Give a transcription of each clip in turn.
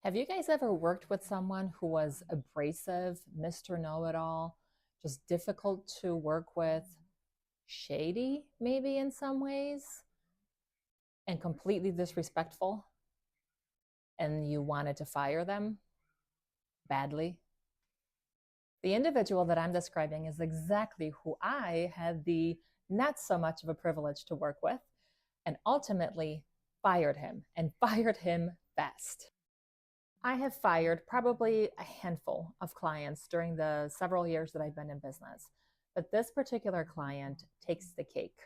Have you guys ever worked with someone who was abrasive, Mr. Know It All, just difficult to work with, shady maybe in some ways, and completely disrespectful, and you wanted to fire them badly? The individual that I'm describing is exactly who I had the not so much of a privilege to work with, and ultimately fired him and fired him fast. I have fired probably a handful of clients during the several years that I've been in business. But this particular client takes the cake.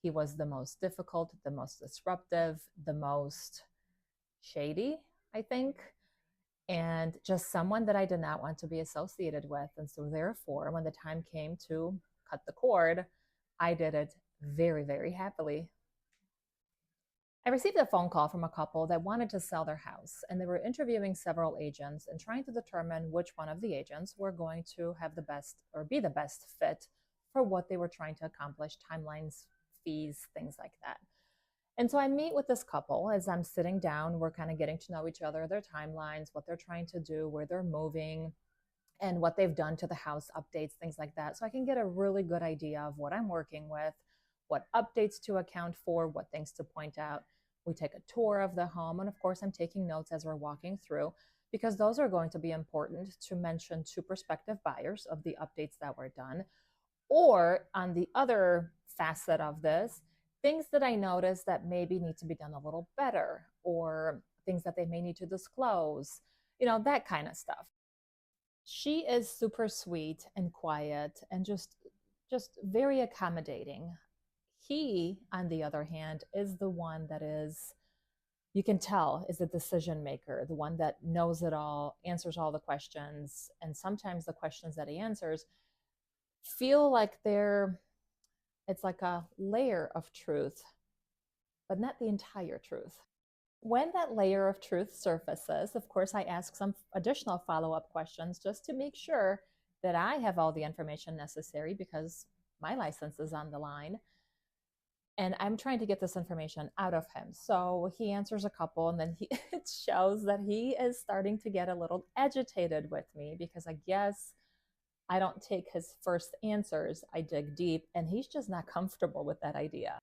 He was the most difficult, the most disruptive, the most shady, I think, and just someone that I did not want to be associated with. And so, therefore, when the time came to cut the cord, I did it very, very happily. I received a phone call from a couple that wanted to sell their house, and they were interviewing several agents and trying to determine which one of the agents were going to have the best or be the best fit for what they were trying to accomplish, timelines, fees, things like that. And so I meet with this couple as I'm sitting down. We're kind of getting to know each other, their timelines, what they're trying to do, where they're moving, and what they've done to the house, updates, things like that. So I can get a really good idea of what I'm working with, what updates to account for, what things to point out. We take a tour of the home. And of course, I'm taking notes as we're walking through because those are going to be important to mention to prospective buyers of the updates that were done. Or on the other facet of this, things that I notice that maybe need to be done a little better or things that they may need to disclose, that kind of stuff. She is super sweet and quiet and just very accommodating. He, on the other hand, is the one that is, you can tell, is a decision maker, the one that knows it all, answers all the questions, and sometimes the questions that he answers feel like it's like a layer of truth, but not the entire truth. When that layer of truth surfaces, of course, I ask some additional follow up questions just to make sure that I have all the information necessary because my license is on the line. And I'm trying to get this information out of him. So he answers a couple, and then it shows that he is starting to get a little agitated with me because I guess I don't take his first answers. I dig deep, and he's just not comfortable with that idea.